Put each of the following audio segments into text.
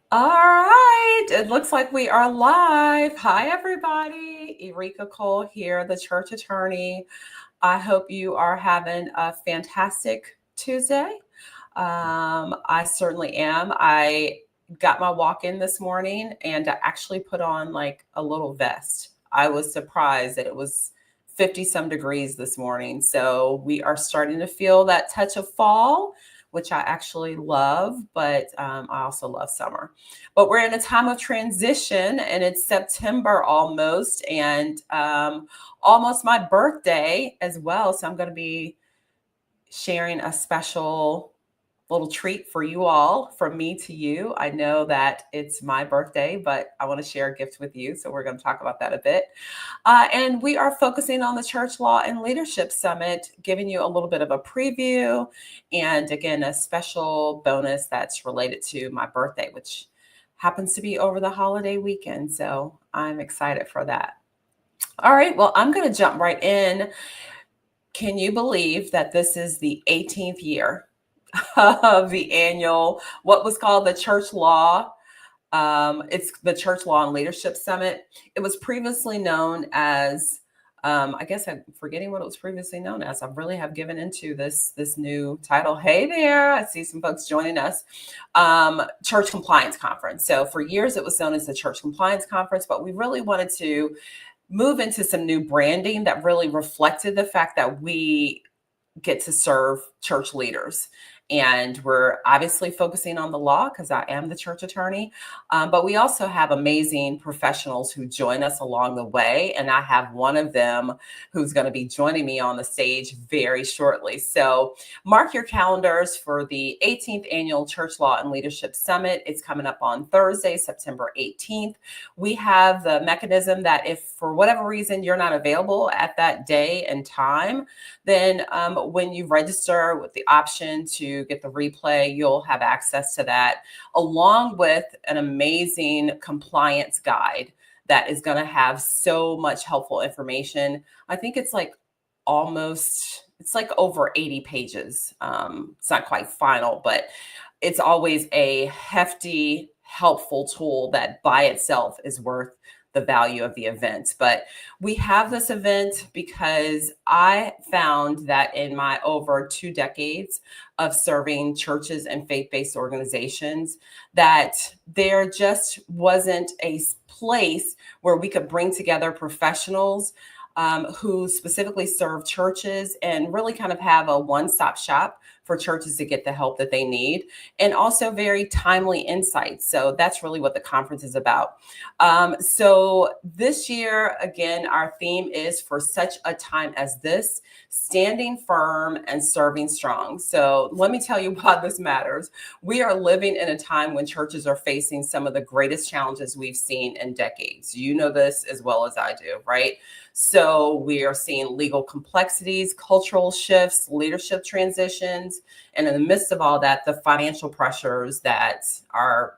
All right, it looks like we are live. Hi, everybody. Eureka Cole here, the church attorney. I hope you are having a fantastic Tuesday. I certainly am. I got my walk in this morning and I actually put on like a little vest. I was surprised that it was 50 some degrees this morning. So we are starting to feel that touch of fall, which I actually love, but I also love summer. But we're in a time of transition and it's September almost, and almost my birthday as well. So I'm going to be sharing a special little treat for you all from me to you. I know that it's my birthday, but I want to share a gift with you. So we're going to talk about that a bit. And we are focusing on the Church Law and Leadership Summit, giving you a little bit of a preview and again, a special bonus that's related to my birthday, which happens to be over the holiday weekend. So I'm excited for that. All right, well, I'm going to jump right in. Can you believe that this is the 18th year of the annual, what was called the Church Law? It's the Church Law and Leadership Summit. It was previously known as, I guess I'm forgetting what it was previously known as. I really have given into this new title. Hey there, I see some folks joining us. Church Compliance Conference. So for years it was known as the Church Compliance Conference, but we really wanted to move into some new branding that really reflected the fact that we get to serve church leaders. And we're obviously focusing on the law because I am the church attorney. But we also have amazing professionals who join us along the way. And I have one of them who's going to be joining me on the stage very shortly. So mark your calendars for the 18th Annual Church Law and Leadership Summit. It's coming up on Thursday, September 18th. We have the mechanism that if for whatever reason you're not available at that day and time, then when you register with the option to get the replay, you'll have access to that, along with an amazing compliance guide that is going to have so much helpful information. I think it's like it's like over 80 pages. It's not quite final, but it's always a hefty, helpful tool that by itself is worth the value of the event. But we have this event because I found that in my over 2 decades of serving churches and faith-based organizations, that there just wasn't a place where we could bring together professionals who specifically serve churches and really kind of have a one-stop shop for churches to get the help that they need, and also very timely insights. So that's really what the conference is about. So this year, again, our theme is for such a time as this, standing firm and serving strong. So let me tell you why this matters. We are living in a time when churches are facing some of the greatest challenges we've seen in decades. You know this as well as I do, right? So we are seeing legal complexities, cultural shifts, leadership transitions, and in the midst of all that, the financial pressures that are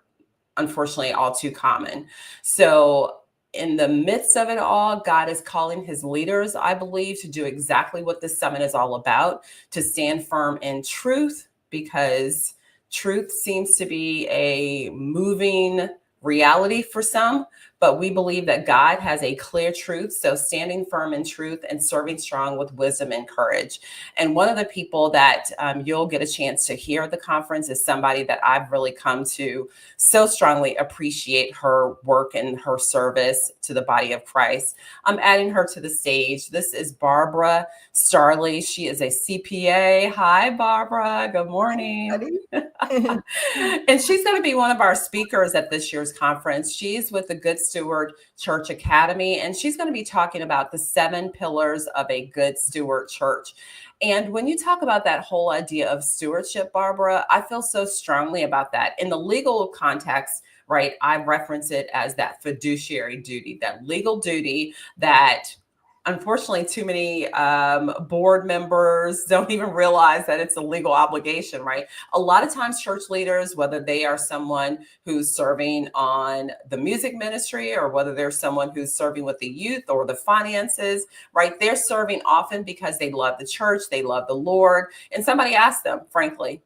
unfortunately all too common. So in the midst of it all, God is calling his leaders, I believe, to do exactly what this summit is all about, to stand firm in truth, because truth seems to be a moving reality for some, but we believe that God has a clear truth. So standing firm in truth and serving strong with wisdom and courage. And one of the people that you'll get a chance to hear at the conference is somebody that I've really come to so strongly appreciate her work and her service to the body of Christ. I'm adding her to the stage. This is Barbara Starley. She is a CPA. Hi, Barbara. Good morning. And she's going to be one of our speakers at this year's conference. She's with the Good Steward Church Academy, and she's going to be talking about the 7 pillars of a good steward church. And when you talk about that whole idea of stewardship, Barbara, I feel so strongly about that. In the legal context, right, I reference it as that fiduciary duty, that legal duty that unfortunately too many board members don't even realize that it's a legal obligation, right? A lot of times church leaders, whether they are someone who's serving on the music ministry or whether they're someone who's serving with the youth or the finances, right? They're serving often because they love the church, they love the Lord. And somebody asked them, frankly,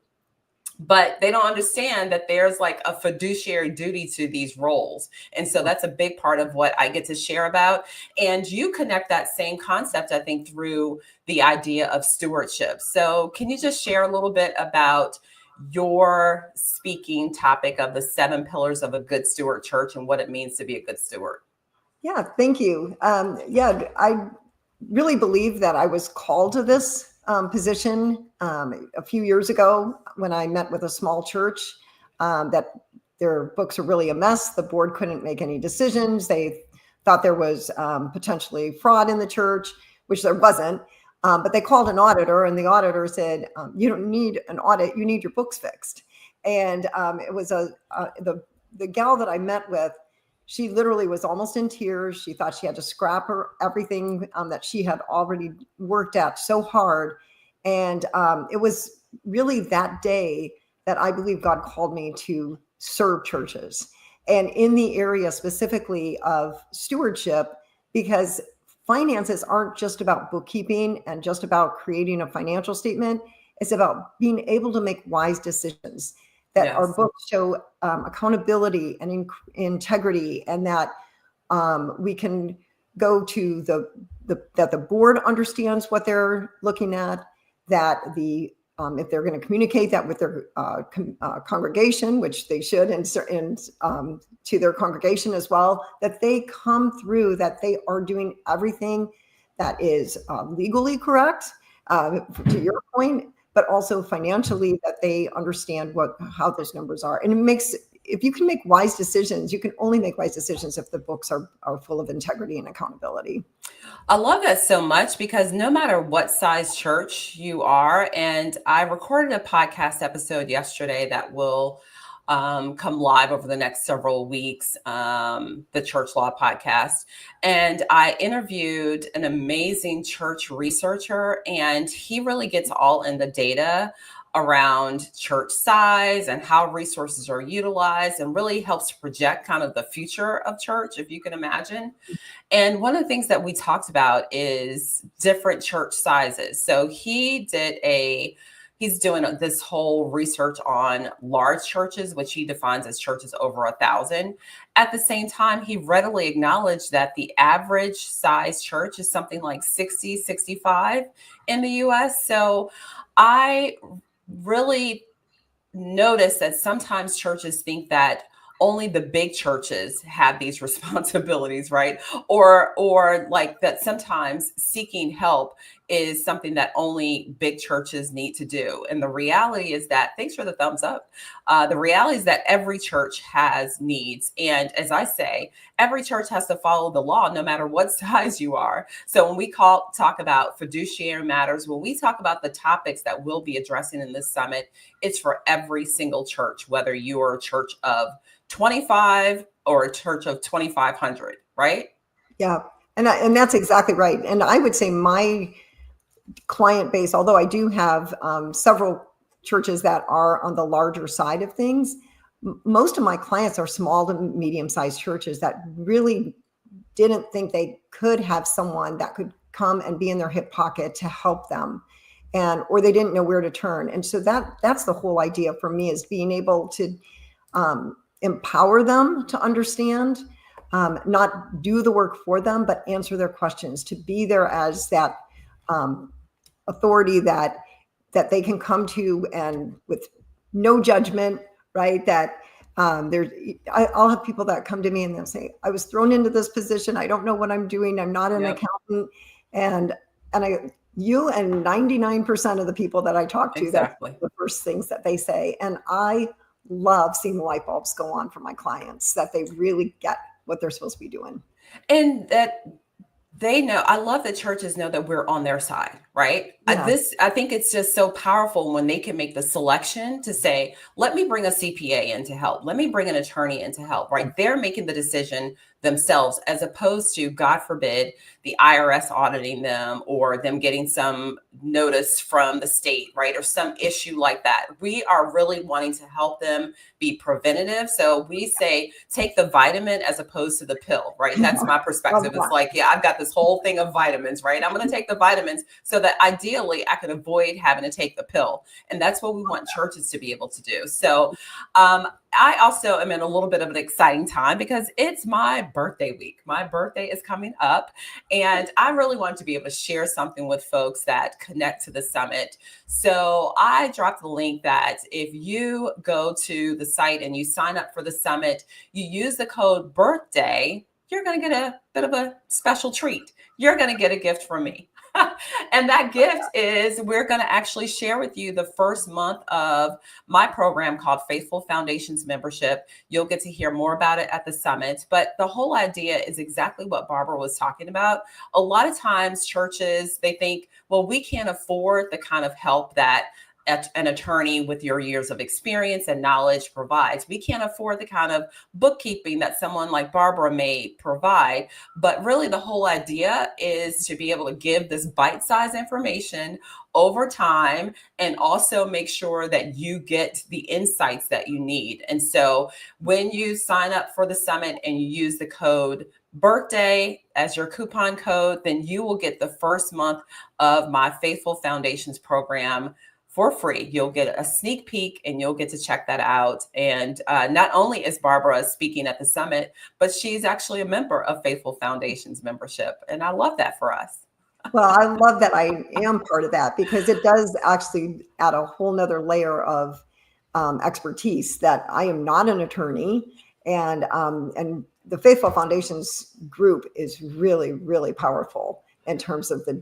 but they don't understand that there's like a fiduciary duty to these roles. And so that's a big part of what I get to share about. And you connect that same concept, I think, through the idea of stewardship. So can you just share a little bit about your speaking topic of the 7 pillars of a good steward church and what it means to be a good steward? Yeah, thank you. I really believe that I was called to this position a few years ago when I met with a small church that their books are really a mess. The board couldn't make any decisions. They thought there was potentially fraud in the church, which there wasn't. But they called an auditor, and the auditor said, "You don't need an audit; you need your books fixed." And it was the gal that I met with. She literally was almost in tears. She thought she had to scrap everything that she had already worked at so hard. And it was really that day that I believe God called me to serve churches, and in the area specifically of stewardship, because finances aren't just about bookkeeping and just about creating a financial statement. It's about being able to make wise decisions, that Yes. our books show accountability and integrity, and that we can go to that the board understands what they're looking at, that if they're going to communicate that with their congregation, which they should, and to their congregation as well, that they come through, that they are doing everything that is legally correct, to your point, but also financially, that they understand how those numbers are. And if you can make wise decisions, you can only make wise decisions if the books are full of integrity and accountability. I love that so much, because no matter what size church you are, and I recorded a podcast episode yesterday that will come live over the next several weeks, the Church Law podcast. And I interviewed an amazing church researcher, and he really gets all in the data around church size and how resources are utilized, and really helps to project kind of the future of church, if you can imagine. And one of the things that we talked about is different church sizes. So he's doing this whole research on large churches, which he defines as churches over 1,000. At the same time, he readily acknowledged that the average size church is something like 60, 65 in the US. So I really noticed that sometimes churches think that only the big churches have these responsibilities, right? Or like that sometimes seeking help is something that only big churches need to do. And the reality is that, thanks for the thumbs up. The reality is that every church has needs. And as I say, every church has to follow the law, no matter what size you are. So when we talk about fiduciary matters, when we talk about the topics that we'll be addressing in this summit, it's for every single church, whether you are a church of 25 or a church of 2,500, right? Yeah, and that's exactly right. And I would say my client base, although I do have several churches that are on the larger side of things, most of my clients are small to medium-sized churches that really didn't think they could have someone that could come and be in their hip pocket to help them, or they didn't know where to turn. And so that's the whole idea for me, is being able to empower them to understand, not do the work for them, but answer their questions, to be there as that authority that they can come to, and with no judgment, right? That I'll have people that come to me and they'll say, I was thrown into this position. I don't know what I'm doing. I'm not an accountant. And you and 99% of the people that I talk to, exactly, that's the first things that they say. And I love seeing the light bulbs go on for my clients, that they really get what they're supposed to be doing. And that they know. I love that churches know that we're on their side, right? Yeah. I think it's just so powerful when they can make the selection to say, let me bring a CPA in to help. Let me bring an attorney in to help, right? They're making the decision themselves, as opposed to, God forbid, the IRS auditing them, or them getting some notice from the state, right? Or some issue like that. We are really wanting to help them be preventative. So we say, take the vitamin as opposed to the pill, right? That's my perspective. It's like, yeah, I've got this whole thing of vitamins, right? I'm going to take the vitamins so that ideally I can avoid having to take the pill. And that's what we want churches to be able to do. So I also am in a little bit of an exciting time because it's my birthday week. My birthday is coming up, and I really want to be able to share something with folks that connect to the summit. So I dropped the link that if you go to the site and you sign up for the summit, you use the code birthday, you're going to get a bit of a special treat. You're going to get a gift from me. And that gift is we're going to actually share with you the first month of my program called Faithful Foundations Membership. You'll get to hear more about it at the summit. But the whole idea is exactly what Barbara was talking about. A lot of times churches, they think, well, we can't afford the kind of help that an attorney with your years of experience and knowledge provides. We can't afford the kind of bookkeeping that someone like Barbara may provide. But really, the whole idea is to be able to give this bite-sized information over time and also make sure that you get the insights that you need. And so when you sign up for the summit and you use the code birthday as your coupon code, then you will get the first month of my Faithful Foundations program for free. You'll get a sneak peek and you'll get to check that out. And not only is Barbara speaking at the summit, but she's actually a member of Faithful Foundations membership. And I love that for us. Well, I love that I am part of that because it does actually add a whole nother layer of expertise that I am not an attorney. And the Faithful Foundations group is really, really powerful in terms of the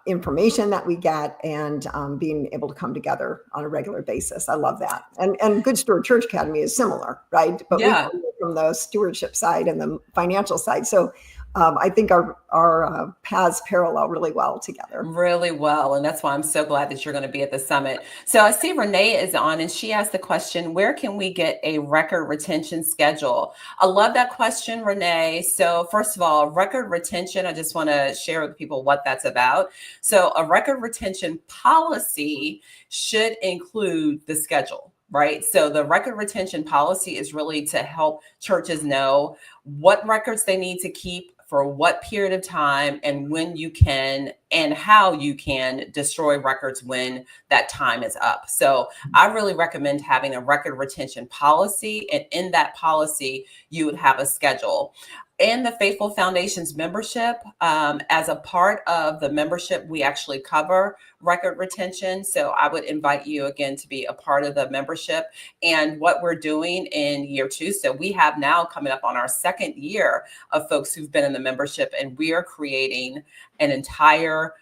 information that we get and being able to come together on a regular basis. I love that. And Good Steward Church Academy is similar, right? But Yeah. we come from the stewardship side and the financial side. So I think our paths parallel really well together. Really well. And that's why I'm so glad that you're going to be at the summit. So I see Renee is on and she asked the question, where can we get a record retention schedule? I love that question, Renee. So first of all, record retention, I just want to share with people what that's about. So a record retention policy should include the schedule. Right. So the record retention policy is really to help churches know what records they need to keep for what period of time and when you can and how you can destroy records when that time is up. So I really recommend having a record retention policy. And in that policy, you would have a schedule. And the Faithful Foundations membership, as a part of the membership, we actually cover record retention. So I would invite you again to be a part of the membership and what we're doing in year 2. So we have now coming up on our second year of folks who've been in the membership, and we are creating an entire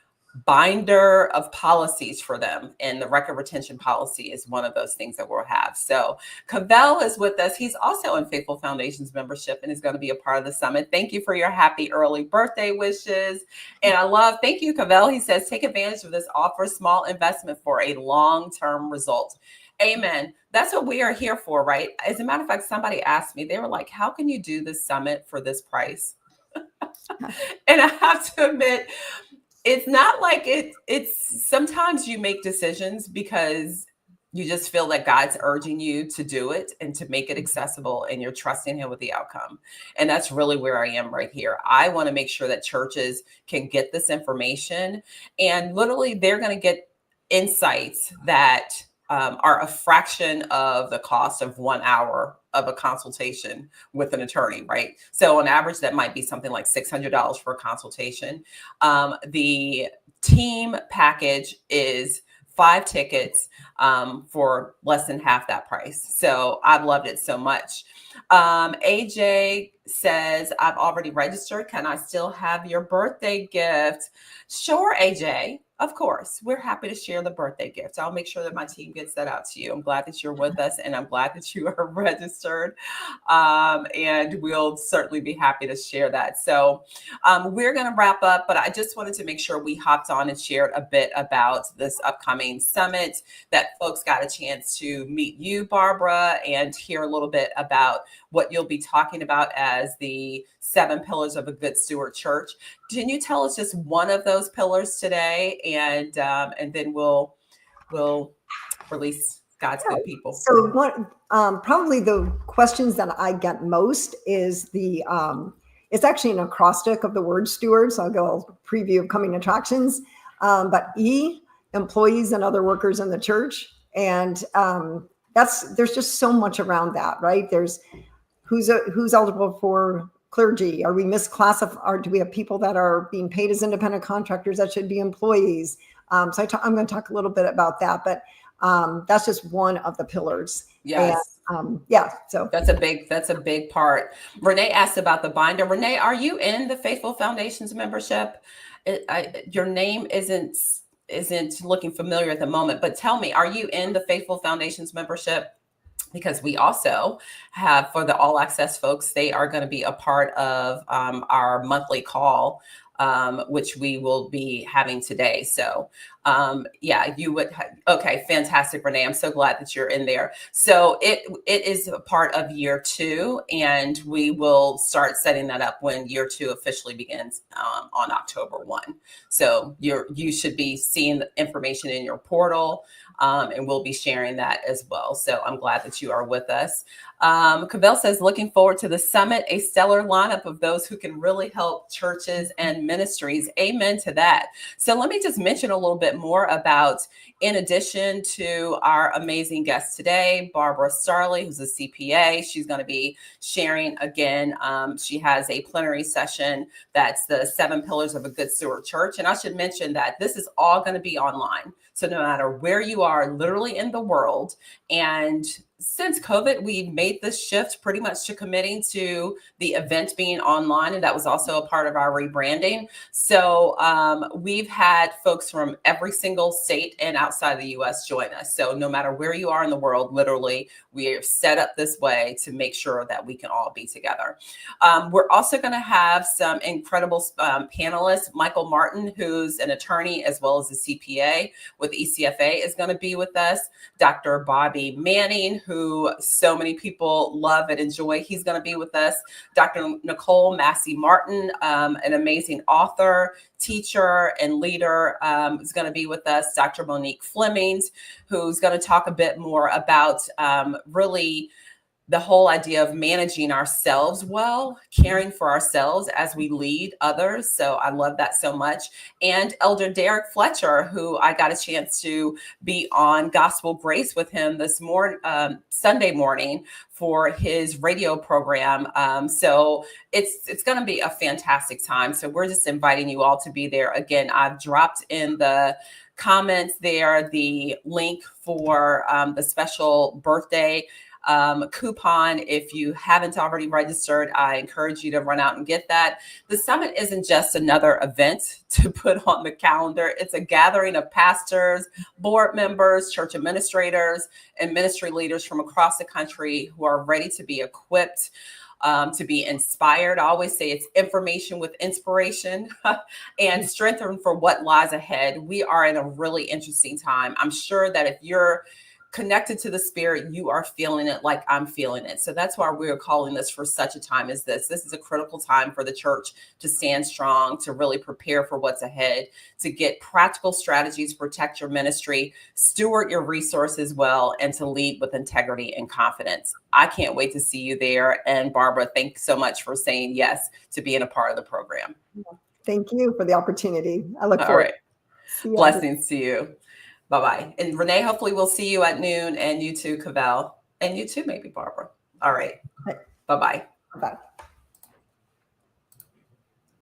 binder of policies for them. And the record retention policy is one of those things that we'll have. So Cavell is with us. He's also in Faithful Foundations membership and is going to be a part of the summit. Thank you for your happy early birthday wishes. And I love, thank you, Cavell. He says, take advantage of this offer, small investment for a long-term result. Amen. That's what we are here for, right? As a matter of fact, somebody asked me, they were like, how can you do this summit for this price? And I have to admit, it's not like it's sometimes you make decisions because you just feel that God's urging you to do it and to make it accessible, and you're trusting him with the outcome. And that's really where I am right here. I want to make sure that churches can get this information, and literally they're going to get insights that are a fraction of the cost of 1 hour of a consultation with an attorney, right? So on average, that might be something like $600 for a consultation. The team package is 5 tickets for less than half that price. So I've loved it so much. AJ says, I've already registered. Can I still have your birthday gift? Sure, AJ. Of course, we're happy to share the birthday gift. I'll make sure that my team gets that out to you. I'm glad that you're with us, and I'm glad that you are registered. And we'll certainly be happy to share that. So we're going to wrap up, but I just wanted to make sure we hopped on and shared a bit about this upcoming summit, that folks got a chance to meet you, Barbara, and hear a little bit about what you'll be talking about as the 7 pillars of a good steward church. Can you tell us just one of those pillars today, and then we'll release God's good people. So what probably the questions that I get most is it's actually an acrostic of the word steward. So I'll go preview of coming attractions. but E, employees and other workers in the church. And there's just so much around that, right? There's who's eligible for clergy? Are we misclassified? Or do we have people that are being paid as independent contractors that should be employees? So I'm going to talk a little bit about that, but that's just one of the pillars. Yes. And, so that's a big part. Renee asked about the binder. Renee, are you in the Faithful Foundations membership? Your name isn't looking familiar at the moment, but tell me, are you in the Faithful Foundations membership? Because we also have, for the all access folks, they are going to be a part of our monthly call, which we will be having today. So you would. Okay, fantastic, Renee. I'm so glad that you're in there. So it is a part of year 2, and we will start setting that up when year 2 officially begins on October 1. So you should be seeing the information in your portal. And we'll be sharing that as well. So I'm glad that you are with us. Cavell says, looking forward to the summit, a stellar lineup of those who can really help churches and ministries. Amen to that. So let me just mention a little bit more about, in addition to our amazing guest today, Barbara Starley, who's a CPA. She's going to be sharing again. She has a plenary session that's the 7 pillars of a good steward church. And I should mention that this is all going to be online. So no matter where you are literally in the world, and since COVID, we've made this shift pretty much to committing to the event being online. And that was also a part of our rebranding. So we've had folks from every single state and outside the US join us. So no matter where you are in the world, literally, we are set up this way to make sure that we can all be together. We're also going to have some incredible panelists. Michael Martin, who's an attorney as well as a CPA with ECFA, is going to be with us. Dr. Bobby Manning, who so many people love and enjoy, he's going to be with us. Dr. Nicole Massey Martin, an amazing author, teacher, and leader, is going to be with us. Dr. Monique Flemings, who's going to talk a bit more about really the whole idea of managing ourselves well, caring for ourselves as we lead others. So I love that so much. And Elder Derek Fletcher, who I got a chance to be on Gospel Grace with him this Sunday morning for his radio program. So it's going to be a fantastic time. So we're just inviting you all to be there. Again, I've dropped in the comments there the link for the special birthday coupon. If you haven't already registered, I encourage you to run out and get that. The summit isn't just another event to put on the calendar. It's a gathering of pastors, board members, church administrators, and ministry leaders from across the country who are ready to be equipped, to be inspired. I always say it's information with inspiration and strengthened for what lies ahead. We are in a really interesting time. I'm sure that if you're connected to the Spirit, you are feeling it like I'm feeling it. So that's why we're calling this for such a time as this. This is a critical time for the church to stand strong, to really prepare for what's ahead, to get practical strategies to protect your ministry, steward your resources well, and to lead with integrity and confidence. I can't wait to see you there. And Barbara, thanks so much for saying yes to being a part of the program. Thank you for the opportunity. I look forward. All right. Blessings to you. Bye-bye. And Renee, hopefully we'll see you at noon, and you too, Cavell, and you too, maybe Barbara. All right. Bye-bye. Bye.